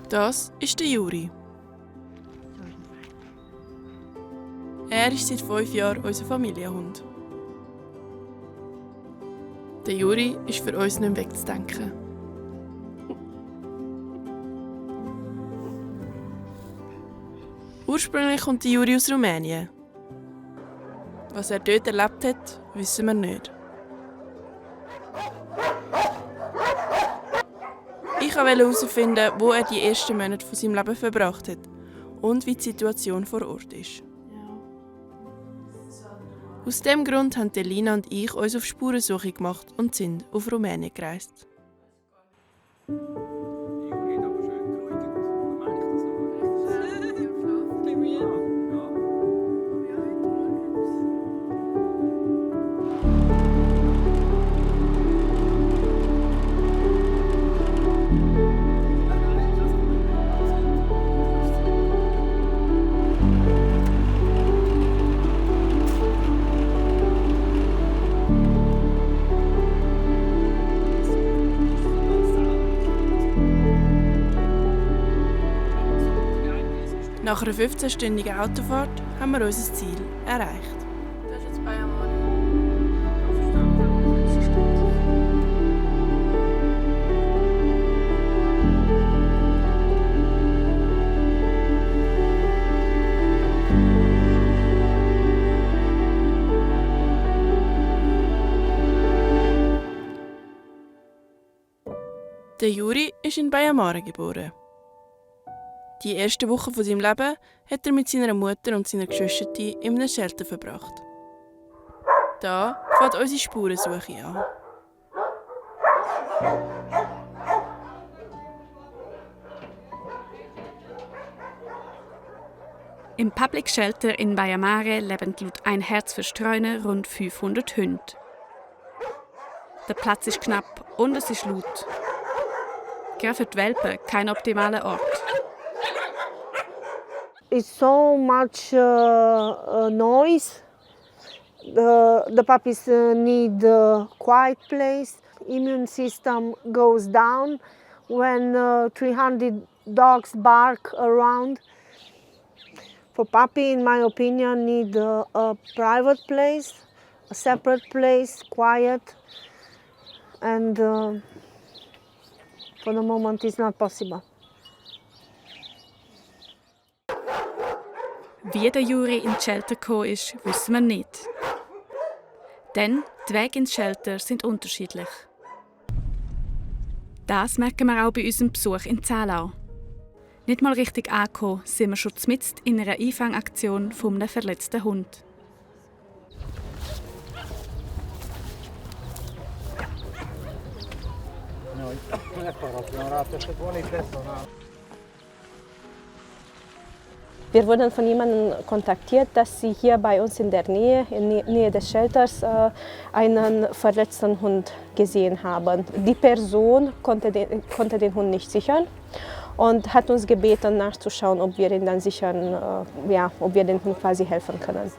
Das ist der Juri. Er ist seit 5 Jahren unser Familienhund. Der Juri ist für uns nicht mehr wegzudenken. Ursprünglich kommt der Juri aus Rumänien. Was er dort erlebt hat, wissen wir nicht. Ich wollte herausfinden, wo er die ersten Monate von seinem Leben verbracht hat und wie die Situation vor Ort ist. Aus diesem Grund haben Lina und ich uns auf Spurensuche gemacht und sind auf Rumänien gereist. Nach einer 15-stündigen Autofahrt haben wir unser Ziel erreicht. Das ist jetzt Baia Mare. Der Juri ist in Baia Mare geboren. Die ersten Wochen von seinem Leben hat er mit seiner Mutter und seiner Geschwister in einem Shelter verbracht. Da fängt unsere Spurensuche an. Im Public Shelter in Baia Mare leben laut Ein Herz für Streuner rund 500 Hunde. Der Platz ist knapp und es ist laut. Gerade für die Welpen kein optimaler Ort. It's so much noise. The puppies need a quiet place. Immune system goes down when 300 dogs bark around. For puppy, in my opinion, need a private place, a separate place, quiet, and for the moment it's not possible. Wie der Juri ins Shelter gekommen ist, wissen wir nicht. Denn die Wege ins Shelter sind unterschiedlich. Das merken wir auch bei unserem Besuch in Zahlau. Nicht mal richtig angekommen, sind wir schon mitten in einer Einfangaktion von einem verletzten Hund. Wir wurden von jemandem kontaktiert, dass sie hier bei uns in der Nähe des Shelters einen verletzten Hund gesehen haben. Die Person konnte den Hund nicht sichern und hat uns gebeten, nachzuschauen, ob wir ihn dann sichern, ob wir dem Hund quasi helfen können.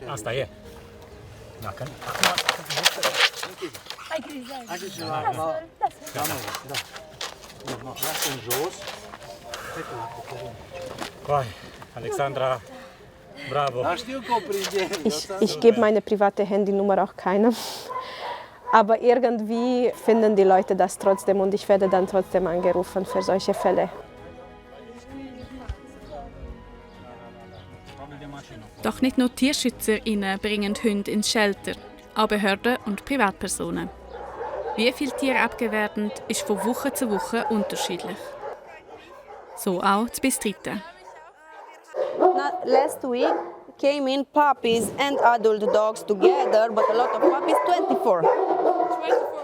Asta e. Dacă Alexandra, bravo. Ich gebe meine private Handynummer auch keinem. Aber irgendwie finden die Leute das trotzdem und ich werde dann trotzdem angerufen für solche Fälle. Doch nicht nur TierschützerInnen bringen Hunde ins Shelter, auch Behörden und Privatpersonen. Wie viele Tiere abgewertet, ist von Woche zu Woche unterschiedlich. So auch zu Bistrita. Last week came in puppies and adult dogs together, but a lot of puppies, 24.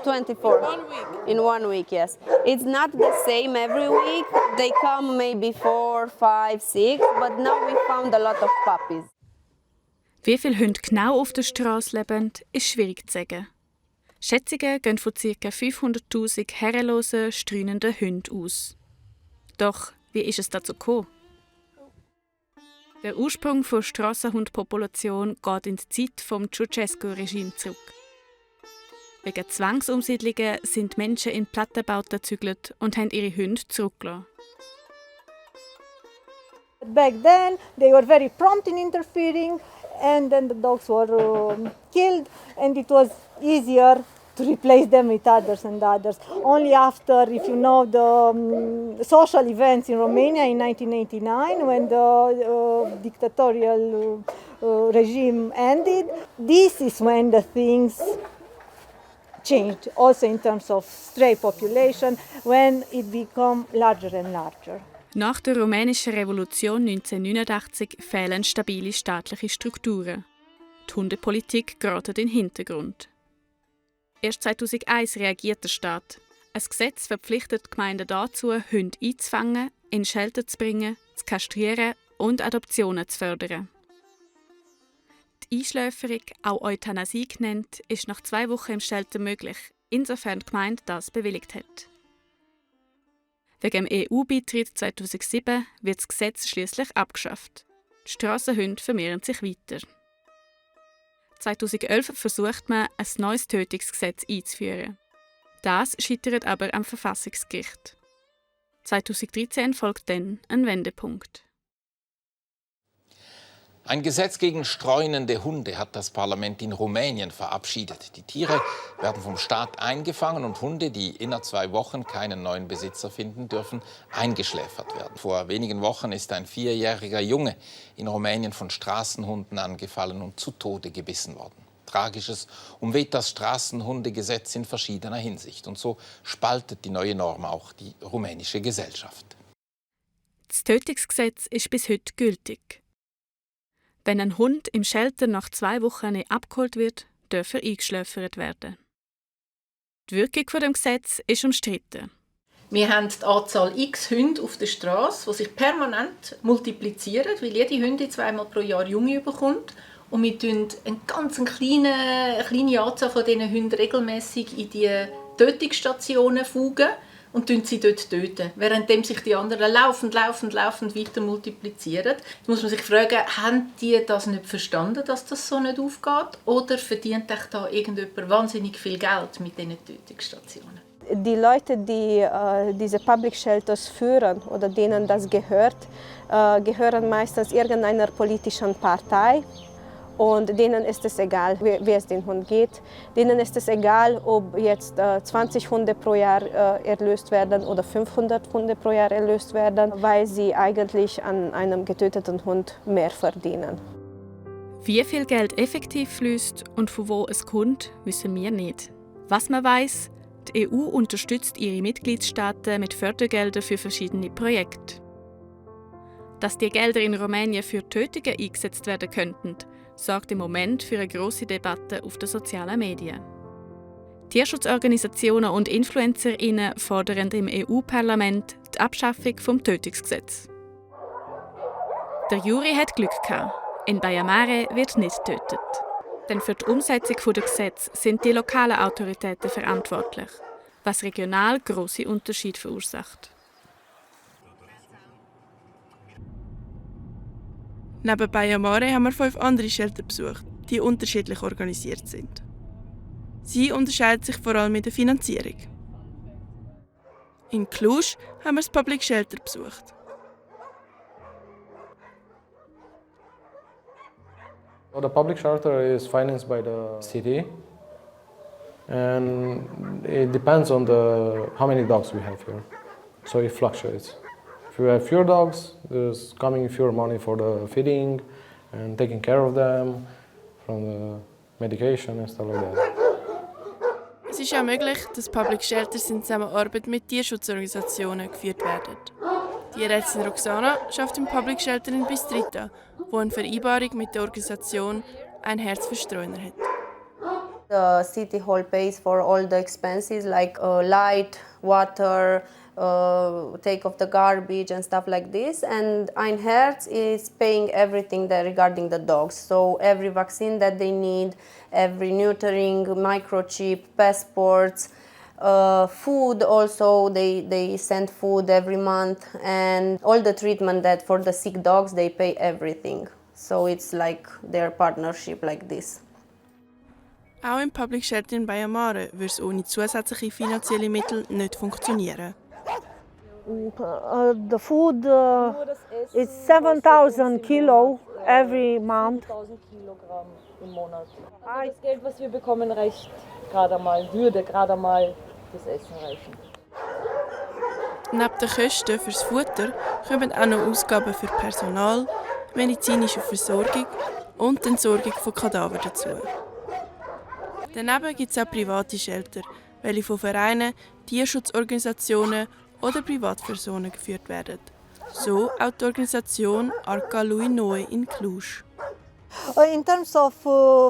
24. 1 week. In 1 week, yes. It's not the same every week. They come maybe 4, 5, 6, but now we found a lot of puppies. Wie viele Hunde genau auf der Straße leben, ist schwierig zu sagen. Schätzungen gehen von ca. 500'000 herrenlosen, streunenden Hunden aus. Doch wie ist es dazu gekommen? Der Ursprung der Strassenhundpopulation geht in die Zeit vom Ceausescu-Regime zurück. Wegen Zwangsumsiedlungen sind Menschen in Plattenbauten gezügelt und haben ihre Hunde zurückgelassen. Back then, they were very prompt in interfering, and then the dogs were killed, and it was easier to replace them with others and others. Only after, if you know the social events in Romania in 1989, when the dictatorial regime ended, this is when the things changed, also in terms of stray population, when it became larger and larger. Nach der rumänischen Revolution 1989 fehlen stabile staatliche Strukturen. Die Hundepolitik gerät in den Hintergrund. Erst 2001 reagiert der Staat. Ein Gesetz verpflichtet die Gemeinden dazu, Hunde einzufangen, in Shelter zu bringen, zu kastrieren und Adoptionen zu fördern. Die Einschläferung, auch Euthanasie genannt, ist nach 2 Wochen im Shelter möglich, insofern die Gemeinde das bewilligt hat. Wegen dem EU-Beitritt 2007 wird das Gesetz schließlich abgeschafft. Die Strassenhunde vermehren sich weiter. 2011 versucht man, ein neues Tötungsgesetz einzuführen. Das scheitert aber am Verfassungsgericht. 2013 folgt dann ein Wendepunkt. Ein Gesetz gegen streunende Hunde hat das Parlament in Rumänien verabschiedet. Die Tiere werden vom Staat eingefangen und Hunde, die innerhalb 2 Wochen keinen neuen Besitzer finden, dürfen eingeschläfert werden. Vor wenigen Wochen ist ein 4-jähriger Junge in Rumänien von Straßenhunden angefallen und zu Tode gebissen worden. Tragisches umweht das Straßenhundegesetz in verschiedener Hinsicht. Und so spaltet die neue Norm auch die rumänische Gesellschaft. Das Tötungsgesetz ist bis heute gültig. Wenn ein Hund im Shelter nach 2 Wochen nicht abgeholt wird, darf er eingeschläfert werden. Die Wirkung des Gesetzes ist umstritten. Wir haben die Anzahl X Hunde auf der Straße, die sich permanent multiplizieren, weil jede Hündin 2-mal pro Jahr Junge bekommt. Und wir tun eine ganz kleine Anzahl von diesen Hunden regelmäßig in die Tötungsstationen fugen und sie dort töten, während sich die anderen laufend weiter multiplizieren. Da muss man sich fragen, haben die das nicht verstanden, dass das so nicht aufgeht? Oder verdient da irgendjemand wahnsinnig viel Geld mit diesen Tötungsstationen? Die Leute, die diese Public Shelters führen oder denen das gehört, gehören meistens irgendeiner politischen Partei. Und denen ist es egal, wie es den Hund geht. Denen ist es egal, ob jetzt 20 Hunde pro Jahr erlöst werden oder 500 Hunde pro Jahr erlöst werden, weil sie eigentlich an einem getöteten Hund mehr verdienen. Wie viel Geld effektiv fließt und von wo es kommt, wissen wir nicht. Was man weiß, die EU unterstützt ihre Mitgliedstaaten mit Fördergeldern für verschiedene Projekte. Dass die Gelder in Rumänien für Tötungen eingesetzt werden könnten, sorgt im Moment für eine grosse Debatte auf den sozialen Medien. Tierschutzorganisationen und InfluencerInnen fordern im EU-Parlament die Abschaffung des Tötungsgesetzes. Der Jury hat Glück gehabt. In Baia Mare wird nicht getötet. Denn für die Umsetzung der Gesetze sind die lokalen Autoritäten verantwortlich, was regional grosse Unterschiede verursacht. Neben Baia Mare haben wir 5 andere Shelter besucht, die unterschiedlich organisiert sind. Sie unterscheiden sich vor allem in der Finanzierung. In Cluj haben wir das Public Shelter besucht. The public shelter is financed by the city, and it depends on how many dogs we have here. So it fluctuates. If you have fewer dogs, there's coming fewer money for the feeding and taking care of them, from the medication and stuff like that. Es ist auch möglich, dass Public Shelters in Zusammenarbeit mit Tierschutzorganisationen geführt werden. Tierärztin Roxana arbeitet im Public Shelter in Bistrita, wo eine Vereinbarung mit der Organisation «Ein Herz für Streuner» hat. The city hall pays for all the expenses like light, water, take of the garbage and stuff like this. And Ein Herz is paying everything regarding the dogs. So every vaccine that they need, every neutering, microchip, passports, Food also, they send food every month, and all the treatment that for the sick dogs, they pay everything. So it's like their partnership like this. Auch im Public Shelter in Baia Mare würde es ohne zusätzliche finanzielle Mittel nicht funktionieren. The food is 7,000 kilo every month. 1000 Kilogramm im Monat. Also das Geld, was wir bekommen, reicht würde gerade mal fürs Essen reichen. Neben den Kosten fürs Futter kommen auch noch Ausgaben für Personal, medizinische Versorgung und die Entsorgung von Kadavern dazu. Daneben gibt es auch private Shelter, welche von Vereinen, Tierschutzorganisationen oder Privatpersonen geführt werden. So auch die Organisation Arca Lui Noi in Cluj. In terms of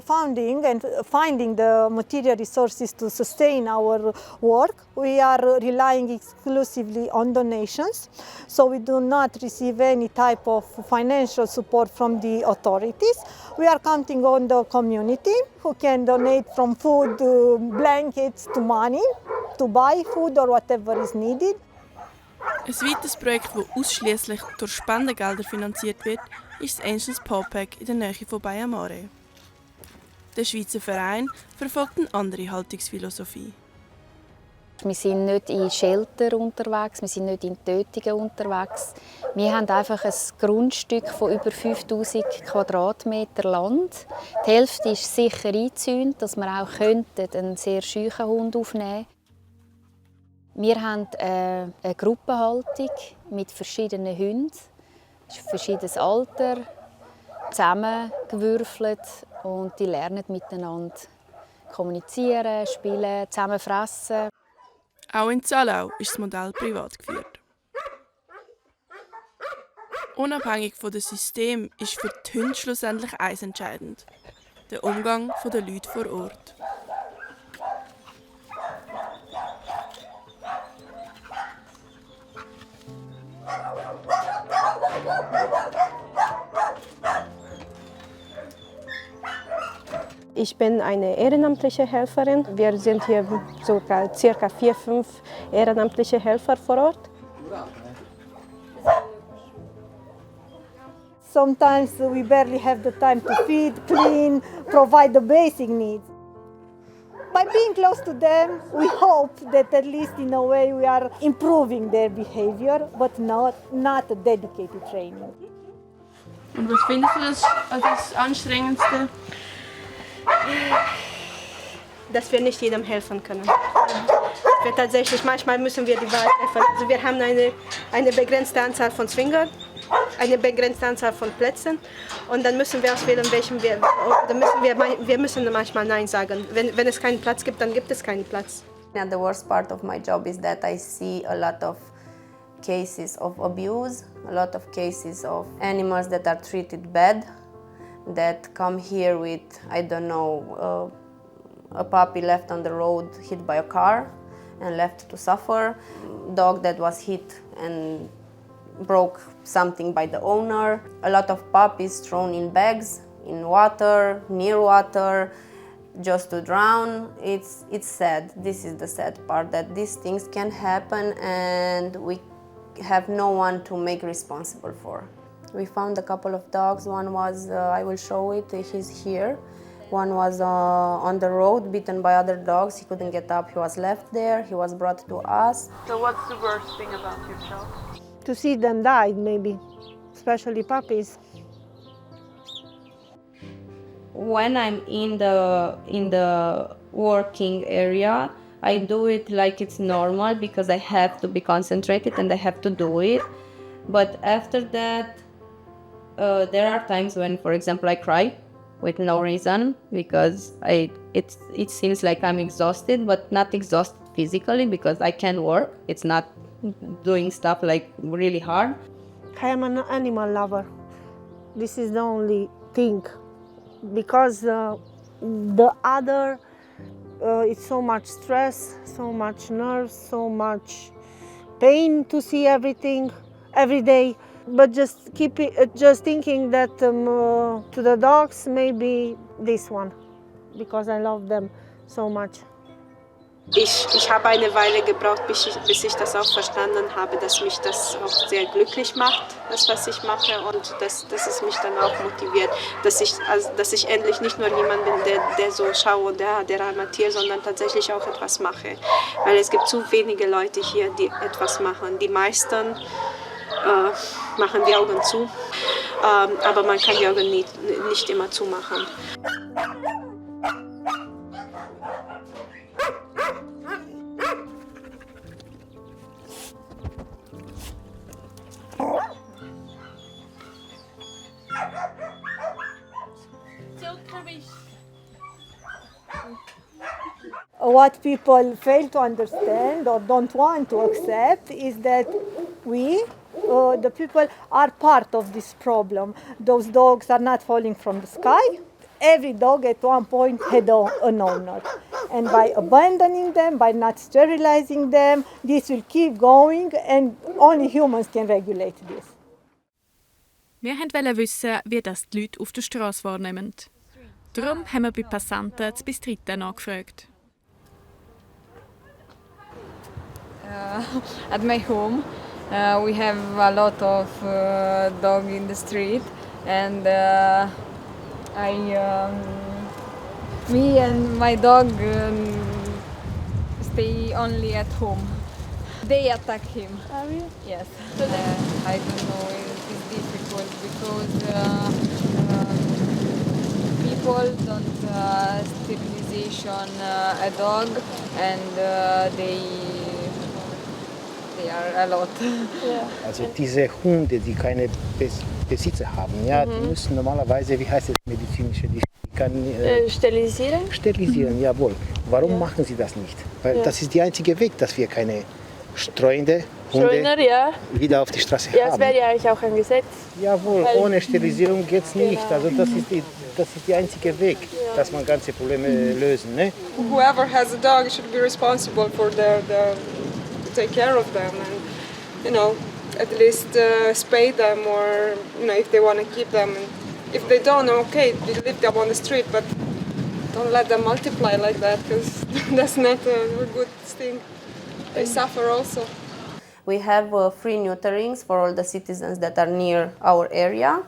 funding and finding the material resources to sustain our work, we are relying exclusively on donations. So we do not receive any type of financial support from the authorities. We are counting on the community who can donate from food, blankets to money to buy food or whatever is needed. Ein weiteres Projekt, das ausschließlich durch Spendengelder finanziert wird, ist das Angels Paw Pack in der Nähe von Baia Mare. Der Schweizer Verein verfolgt eine andere Haltungsphilosophie. Wir sind nicht in Shelter unterwegs, wir sind nicht in Tötungen unterwegs. Wir haben einfach ein Grundstück von über 5000 Quadratmeter Land. Die Hälfte ist sicher eingezäunt, dass wir auch einen sehr scheuchen Hund aufnehmen könnten. Wir haben eine Gruppenhaltung mit verschiedenen Hunden. Es ist verschiedenes Alter, zusammengewürfelt und die lernen miteinander kommunizieren, spielen, zusammen fressen. Auch in Zallau ist das Modell privat geführt. Unabhängig von dem System ist für die Hunde schlussendlich eins entscheidend: der Umgang der Leute vor Ort. Ich bin eine ehrenamtliche Helferin. Wir sind hier ca. 4-5 ehrenamtliche Helfer vor Ort. Sometimes we barely have the time to feed, clean, provide the basic needs. By being close to them, we hope that at least in a way we are improving their behavior, but not a dedicated training. Und was findest du das Anstrengendste? Dass wir nicht jedem helfen können. Tatsächlich, manchmal müssen wir die Wahl treffen. Also wir haben eine begrenzte Anzahl von Zwingern, eine begrenzte Anzahl von Plätzen und dann müssen wir auswählen, welchen wir müssen manchmal Nein sagen. Wenn es keinen Platz gibt, dann gibt es keinen Platz. And the worst part of my job is that I see a lot of cases of abuse, a lot of cases of animals that are treated bad, that come here with, I don't know, a puppy left on the road hit by a car and left to suffer, dog that was hit and broke something by the owner, a lot of puppies thrown in bags, in water, near water, just to drown. It's sad. This is the sad part, that these things can happen and we have no one to make responsible for. We found a couple of dogs. One was, I will show it, he's here. One was on the road, bitten by other dogs. He couldn't get up, he was left there. He was brought to us. So what's the worst thing about your job? To see them die, maybe, especially puppies. When I'm in the working area, I do it like it's normal because I have to be concentrated and I have to do it. But after that, there are times when, for example, I cry with no reason because it seems like I'm exhausted, but not exhausted physically because I can work. It's not doing stuff like really hard. I am an animal lover. This is the only thing, because the other, it's so much stress, so much nerves, so much pain to see everything every day. But just thinking that to the dogs, maybe this one, because I love them so much. Ich habe eine Weile gebraucht, bis ich das auch verstanden habe, dass mich das auch sehr glücklich macht, das, was ich mache, und dass es mich dann auch motiviert, dass ich endlich nicht nur jemand bin, der so schaut, der arme Tier, sondern tatsächlich auch etwas mache. Weil es gibt zu wenige Leute hier, die etwas machen. Die meisten machen die Augen zu, aber man kann die Augen nicht immer zumachen. What people fail to understand or don't want to accept is that we, the people, are part of this problem. Those dogs are not falling from the sky. Every dog at one point had an owner. And by abandoning them, by not sterilizing them, this will keep going, and only humans can regulate this. Wir wollten wissen, wie das die Leute auf der Straße wahrnehmen. Darum haben wir bei Passanten das Bistriten angefragt. At my home, we have a lot of dog in the street, and me and my dog stay only at home. They attack him. Yes. I don't know. It's difficult because people don't sterilization a dog, and they are a lot. Also diese Hunde, die keine Besitzer haben, ja, die müssen normalerweise, wie heißt das medizinische, die kann Sterilisieren? Sterilisieren, jawohl. Warum machen sie das nicht? Weil das ist der einzige Weg, dass wir keine streuende Hunde wieder auf die Straße haben. Ja, das wäre ja eigentlich auch ein Gesetz. Jawohl, ohne Sterilisierung geht es nicht. Also das ist der einzige Weg, dass man ganze Probleme lösen. Ne? Whoever has a dog should be responsible for take care of them, and at least spay them, or if they want to keep them. And if they don't, okay, you leave them on the street, but don't let them multiply like that, because that's not a good thing. They suffer also. We have free neuterings for all the citizens that are near our area,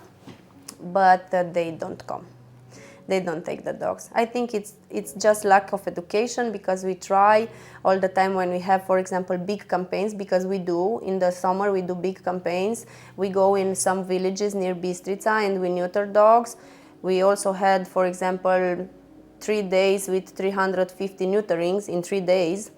but they don't come. They don't take the dogs. I think it's just lack of education, because we try all the time when we have, for example, big campaigns, because we do, in the summer we do big campaigns. We go in some villages near Bistrica and we neuter dogs. We also had, for example, 3 days with 350 neuterings in 3 days.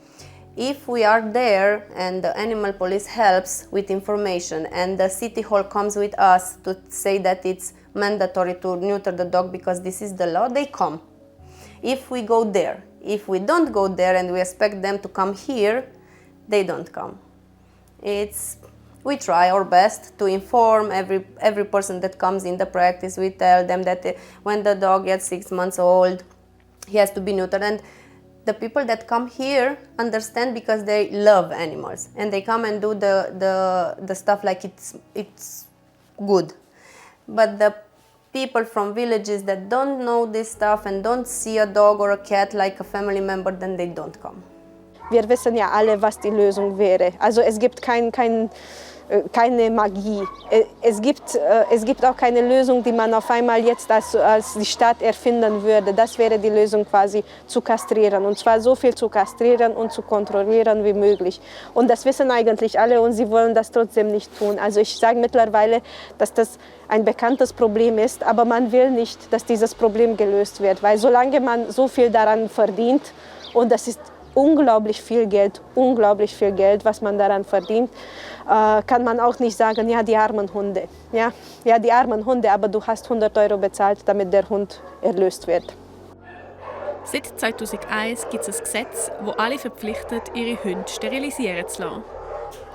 If we are there and the animal police helps with information and the city hall comes with us to say that it's mandatory to neuter the dog because this is the law, they come. If we go there, if we don't go there and we expect them to come here, they don't come. We try our best to inform every person that comes in the practice. We tell them that when the dog gets 6 months old, he has to be neutered. And the people that come here understand because they love animals, and they come and do the stuff like it's good. But the people from villages that don't know this stuff and don't see a dog or a cat like a family member, then they don't come. Wir wissen ja alle, was die Lösung wäre. Also es gibt keine Magie. Es gibt auch keine Lösung, die man auf einmal jetzt als die Stadt erfinden würde. Das wäre die Lösung, quasi zu kastrieren. Und zwar so viel zu kastrieren und zu kontrollieren wie möglich. Und das wissen eigentlich alle, und sie wollen das trotzdem nicht tun. Also ich sage mittlerweile, dass das ein bekanntes Problem ist, aber man will nicht, dass dieses Problem gelöst wird. Weil solange man so viel daran verdient, und das ist unglaublich viel Geld, was man daran verdient, kann man auch nicht sagen, ja, die armen Hunde. Ja, die armen Hunde, aber du hast 100 € bezahlt, damit der Hund erlöst wird. Seit 2001 gibt es ein Gesetz, das alle verpflichtet, ihre Hunde sterilisieren zu lassen.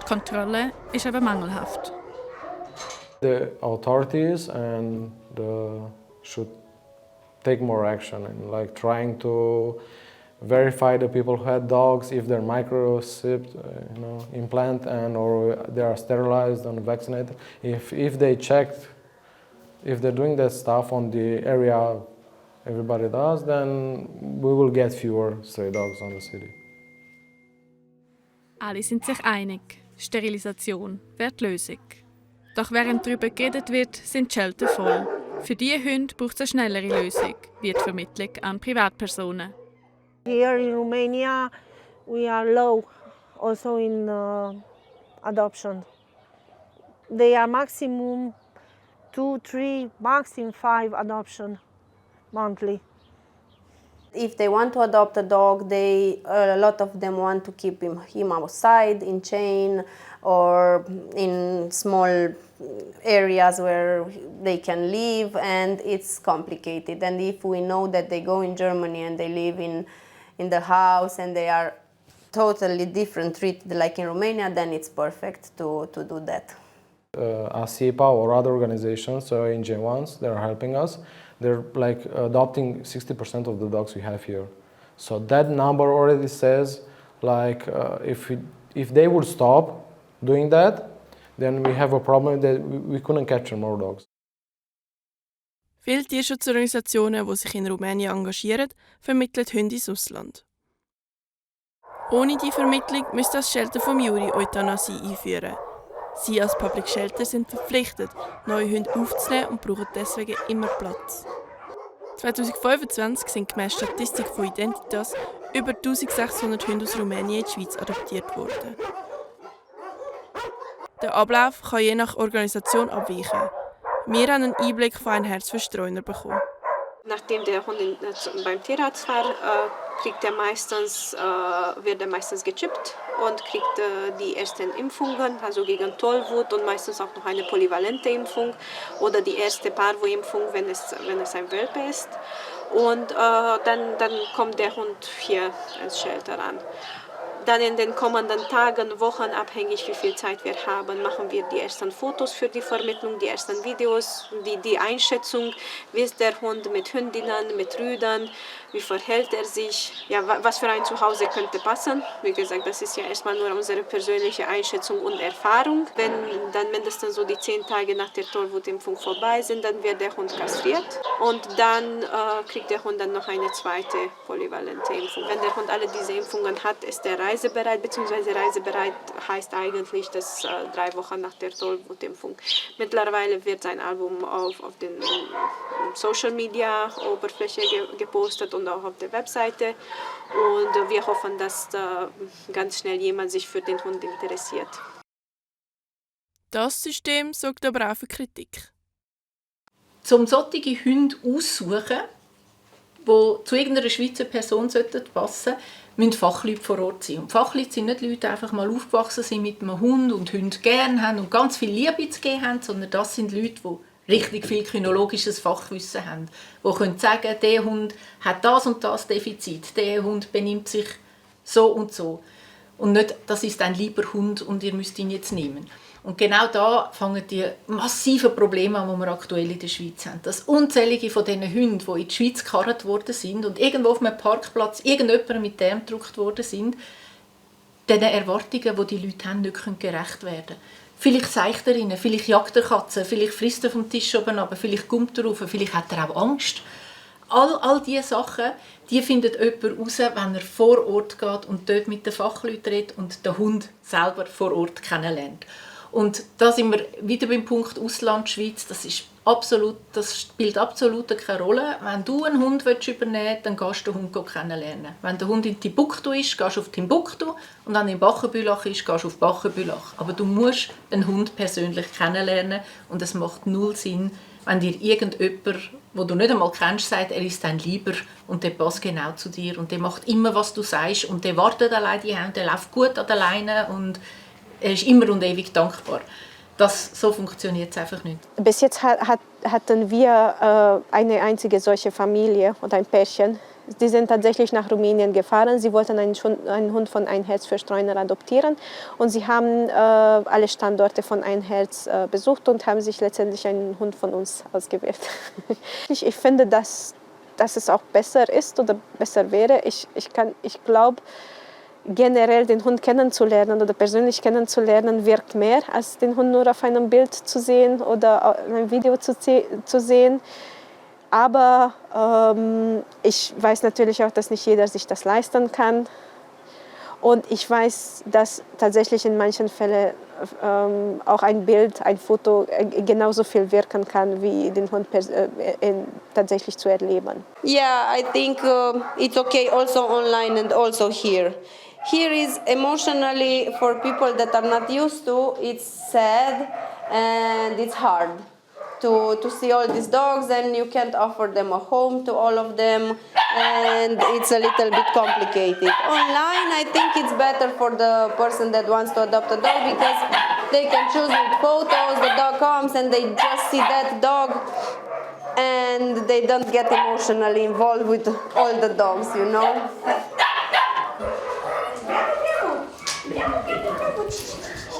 Die Kontrolle ist aber mangelhaft. The authorities should take more action and trying to verify the people who had dogs if they're microchipped, implant or they are sterilized and vaccinated. If they checked, if they're doing that stuff on the area everybody does, then we will get fewer stray dogs on the city. Alle sind sich einig, Sterilisation wäre die Lösung. Doch während darüber geredet wird, sind die Shelter voll. Für diese Hunde braucht es eine schnellere Lösung, wie die Vermittlung an Privatpersonen. Here in Romania, we are low also in adoption. They are maximum 2, 3, maximum 5 adoption monthly. If they want to adopt a dog, a lot of them want to keep him outside in chain or in small areas where they can live, and it's complicated. And if we know that they go in Germany and they live in the house and they are totally different treated like in Romania, then it's perfect to do that. ASIPA or other organizations, NGO1s, they're helping us. They're like adopting 60% of the dogs we have here. So that number already says, like, if they would stop doing that, then we have a problem that we couldn't capture more dogs. Viele Tierschutzorganisationen, die sich in Rumänien engagieren, vermitteln Hunde ins Ausland. Ohne die Vermittlung müsste das Shelter vom Juri Euthanasie einführen. Sie als Public Shelter sind verpflichtet, neue Hunde aufzunehmen und brauchen deswegen immer Platz. 2025 sind gemäss Statistik von Identitas über 1600 Hunde aus Rumänien in die Schweiz adoptiert worden. Der Ablauf kann je nach Organisation abweichen. Wir haben einen Einblick von einem Herz für Streuner bekommen. Nachdem der Hund beim Tierarzt war, wird er meistens gechippt und kriegt die ersten Impfungen, also gegen Tollwut und meistens auch noch eine polyvalente Impfung oder die erste Parvo-Impfung, wenn es ein Welpe ist. Und dann kommt der Hund hier ins Shelter an. Dann in den kommenden Tagen, Wochen, abhängig wie viel Zeit wir haben, machen wir die ersten Fotos für die Vermittlung, die ersten Videos, die Einschätzung, wie ist der Hund mit Hündinnen, mit Rüdern, wie verhält er sich, ja, was für ein Zuhause könnte passen. Wie gesagt, das ist ja erstmal nur unsere persönliche Einschätzung und Erfahrung. Wenn dann mindestens so die 10 Tage nach der Tollwutimpfung vorbei sind, dann wird der Hund kastriert und dann kriegt der Hund dann noch eine zweite polyvalente Impfung. Wenn der Hund alle diese Impfungen hat, ist er reisebereit, beziehungsweise reisebereit heißt eigentlich, dass 3 Wochen nach der Tollwutimpfung. Mittlerweile wird sein Album auf den Social Media Oberfläche gepostet und auch auf der Webseite. Und wir hoffen, dass ganz schnell jemand sich für den Hund interessiert. Das System sorgt aber auch für Kritik. Um solche Hunde aussuchen, die zu irgendeiner Schweizer Person passen sollten, müssen Fachleute vor Ort sein. Und Fachleute sind nicht Leute, die einfach mal aufgewachsen sind mit einem Hund und Hunde gerne haben und ganz viel Liebe zu geben haben, sondern das sind Leute, die richtig viel kynologisches Fachwissen haben, die können sagen, der Hund hat das und das Defizit, der Hund benimmt sich so und so. Und nicht, das ist ein lieber Hund und ihr müsst ihn jetzt nehmen. Und genau da fangen die massiven Probleme an, die wir aktuell in der Schweiz haben. Dass unzählige von diesen Hunden, die in die Schweiz gekarrt worden sind und irgendwo auf einem Parkplatz irgendjemand mit dem gedrückt worden sind, den Erwartungen, die die Leute haben, nicht gerecht werden können. Vielleicht seicht er rein, vielleicht jagt er Katzen, vielleicht frisst er vom Tisch oben runter, vielleicht kommt er rauf, vielleicht hat er auch Angst. All diese Sachen, die findet jemand heraus, wenn er vor Ort geht und dort mit den Fachleuten redet und den Hund selber vor Ort kennenlernt. Und da sind wir wieder beim Punkt Ausland, Schweiz. Das spielt absolut keine Rolle. Wenn du einen Hund übernehmen willst, dann gehst du den Hund kennenlernen. Wenn der Hund in Timbuktu ist, gehst du auf Timbuktu. Und wenn er in Bachenbülach ist, gehst du auf Bachenbülach. Aber du musst den Hund persönlich kennenlernen. Und es macht null Sinn, wenn dir irgendjemand, den du nicht einmal kennst, sagt, er ist dein Lieber und der passt genau zu dir. Und der macht immer, was du sagst. Und der wartet allein daheim, der läuft gut an der Leine und er ist immer und ewig dankbar. So funktioniert es einfach nicht. Bis jetzt hatten wir eine einzige solche Familie oder ein Pärchen. Die sind tatsächlich nach Rumänien gefahren. Sie wollten einen Hund von Ein Herz für Streuner adoptieren. Und sie haben alle Standorte von Ein Herz besucht und haben sich letztendlich einen Hund von uns ausgewählt. Ich finde, dass es auch besser ist oder besser wäre. Ich glaube, generell den Hund kennenzulernen oder persönlich kennenzulernen wirkt mehr, als den Hund nur auf einem Bild zu sehen oder in einem Video zu sehen. Aber ich weiß natürlich auch, dass nicht jeder sich das leisten kann. Und ich weiß, dass tatsächlich in manchen Fällen auch ein Bild, ein Foto genauso viel wirken kann, wie den Hund tatsächlich zu erleben. Yeah, I think it's okay also online and also here. Here is emotionally, for people that are not used to, it's sad and it's hard to see all these dogs, and you can't offer them a home to all of them, and it's a little bit complicated. Online, I think it's better for the person that wants to adopt a dog because they can choose with photos, the dog comes and they just see that dog and they don't get emotionally involved with all the dogs, you know.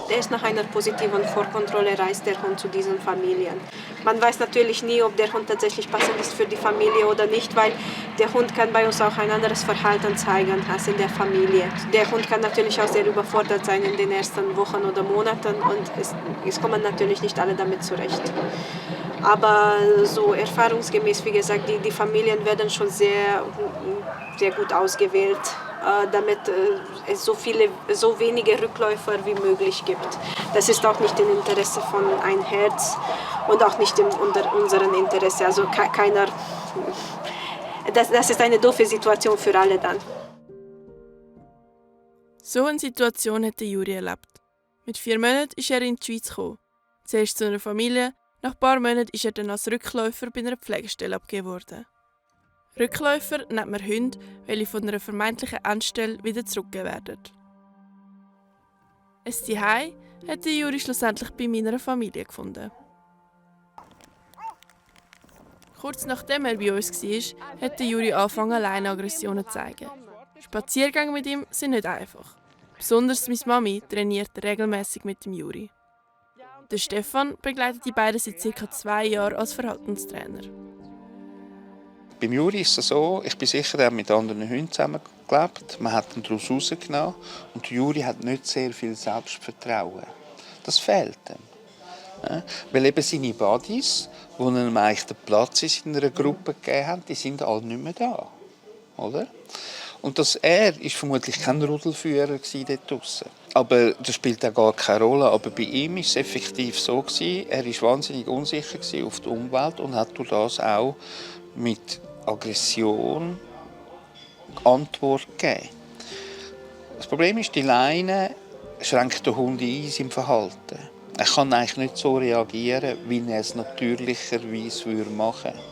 Erst nach einer positiven Vorkontrolle reist der Hund zu diesen Familien. Man weiß natürlich nie, ob der Hund tatsächlich passend ist für die Familie oder nicht, weil der Hund kann bei uns auch ein anderes Verhalten zeigen als in der Familie. Der Hund kann natürlich auch sehr überfordert sein in den ersten Wochen oder Monaten und es kommen natürlich nicht alle damit zurecht. Aber so erfahrungsgemäß, wie gesagt, die Familien werden schon sehr gut ausgewählt, damit es so wenige Rückläufer wie möglich gibt. Das ist auch nicht im Interesse von Ein Herz und auch nicht in unserem Interesse. Also keiner. Das ist eine doofe Situation für alle dann. So eine Situation hat Juri erlebt. Mit 4 Monaten ist er in die Schweiz gekommen. Zuerst zu einer Familie, nach ein paar Monaten ist er dann als Rückläufer bei einer Pflegestelle abgegeben worden. Rückläufer nennt man Hunde, welche von einer vermeintlichen Endstelle wieder zurückgegeben werden. Ein Zuhause hat Juri schlussendlich bei meiner Familie gefunden. Kurz nachdem er bei uns war, hat Juri angefangen, Alleinaggressionen zu zeigen. Spaziergänge mit ihm sind nicht einfach. Besonders meine Mami trainiert regelmäßig mit dem Juri. Der Stefan begleitet die beiden seit ca. 2 Jahren als Verhaltenstrainer. Beim Juri ist es so, ich bin sicher, er hat mit anderen Hunden zusammengelebt. Man hat ihn daraus rausgenommen und Juri hat nicht sehr viel Selbstvertrauen. Das fehlt ihm. Ja? Weil eben seine Buddies, die ihm eigentlich den Platz in seiner Gruppe gegeben haben, die sind alle nicht mehr da. Oder? Und er war vermutlich kein Rudelführer dort draussen. Aber das spielt auch gar keine Rolle. Aber bei ihm war es effektiv so, er war wahnsinnig unsicher auf die Umwelt und hat durch das auch mit Aggression Antwort gegeben. Das Problem ist, die Leine schränkt den Hund ein in seinem Verhalten. Er kann eigentlich nicht so reagieren, wie er es natürlicherweise machen würde.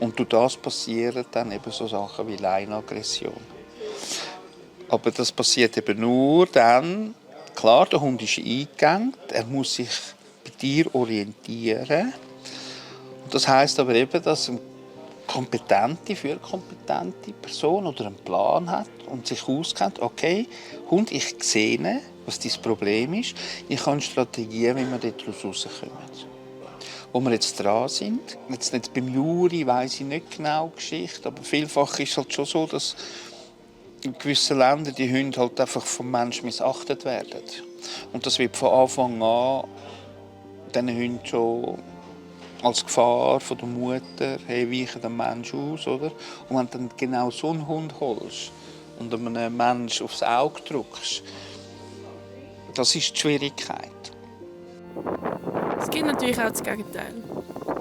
Und durch das passieren dann eben so Sachen wie Leinenaggression. Aber das passiert eben nur dann, klar, der Hund ist eingegangen, er muss sich bei dir orientieren. Und das heisst aber eben, dass eine kompetente Person oder einen Plan hat und sich auskennt, okay, Hund, ich sehe, was dein Problem ist, ich kann Strategien, wie wir dort rauskommen. Wo wir jetzt dran sind, jetzt nicht beim Juri, weiss ich nicht genau die Geschichte, aber vielfach ist es halt schon so, dass in gewissen Ländern die Hunde halt einfach vom Menschen missachtet werden. Und das wird von Anfang an diesen Hunden schon als Gefahr von der Mutter, hey, weichen den Menschen aus, oder? Und wenn du dann genau so einen Hund holst und einem Menschen aufs Auge drückst, das ist die Schwierigkeit. Es gibt natürlich auch das Gegenteil.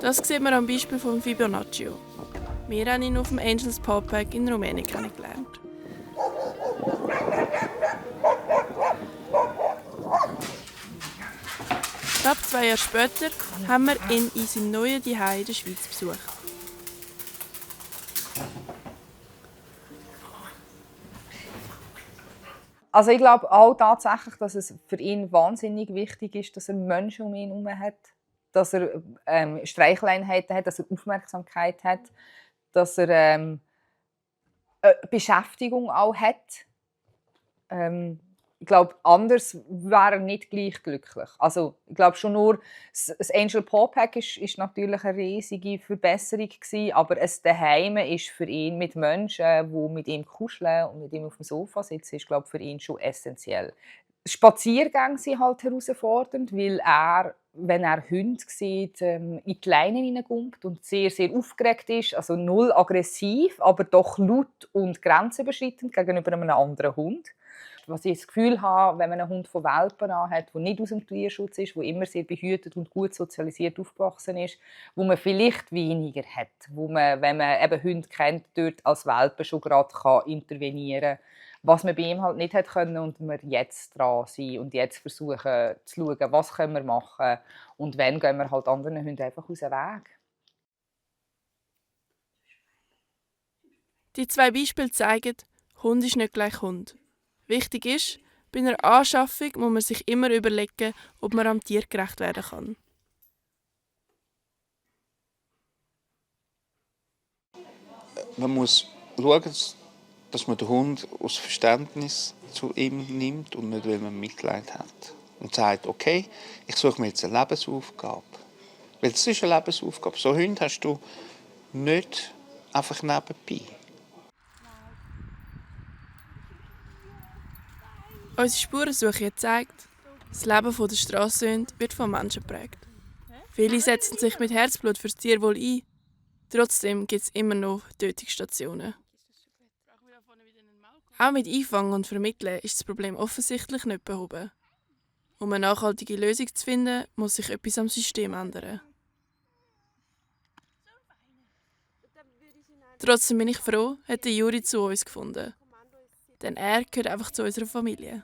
Das sieht man am Beispiel von Fibonaccio. Wir haben ihn auf dem Angels Paw Pack in Rumänien kennengelernt. Knapp 2 Jahre später haben wir ihn in seinem neuen Zuhause in der Schweiz besucht. Also ich glaube auch tatsächlich, dass es für ihn wahnsinnig wichtig ist, dass er Menschen um ihn herum hat, dass er Streicheleinheiten hat, dass er Aufmerksamkeit hat, dass er Beschäftigung auch hat. Ich glaube, anders wäre er nicht gleich glücklich. Also, ich glaube schon nur, das Angel Paw Pack ist natürlich eine riesige Verbesserung gewesen, aber es daheim ist für ihn mit Menschen, die mit ihm kuscheln und mit ihm auf dem Sofa sitzen, ist, glaube ich, für ihn schon essentiell. Spaziergänge sind halt herausfordernd, weil er wenn er Hunde sieht, in die Leine hineinkommt und sehr, sehr aufgeregt ist, also null aggressiv, aber doch laut und grenzüberschreitend gegenüber einem anderen Hund. Was ich das Gefühl habe, wenn man einen Hund von Welpen hat, der nicht aus dem Tierschutz ist, der immer sehr behütet und gut sozialisiert aufgewachsen ist, wo man vielleicht weniger hat, wo man, wenn man eben Hunde kennt, dort als Welpe schon gerade intervenieren kann, was man bei ihm halt nicht hat können und wir jetzt dran sind und jetzt versuchen zu schauen, was können wir machen und wenn gehen wir halt anderen Hunden einfach aus dem Weg. Die 2 Beispiele zeigen, Hund ist nicht gleich Hund. Wichtig ist, bei einer Anschaffung muss man sich immer überlegen, ob man am Tier gerecht werden kann. Man muss schauen, dass man den Hund aus Verständnis zu ihm nimmt und nicht, weil man Mitleid hat. Und sagt, okay, ich suche mir jetzt eine Lebensaufgabe. Weil das ist eine Lebensaufgabe. So Hunde hast du nicht einfach nebenbei. Unsere Spurensuche zeigt, das Leben der Strassenhunde wird von Menschen geprägt. Viele setzen sich mit Herzblut für das Tierwohl ein. Trotzdem gibt es immer noch Tötungsstationen. Auch mit Einfangen und Vermitteln ist das Problem offensichtlich nicht behoben. Um eine nachhaltige Lösung zu finden, muss sich etwas am System ändern. Trotzdem bin ich froh, hat Juri zu uns gefunden. Denn er gehört einfach zu unserer Familie.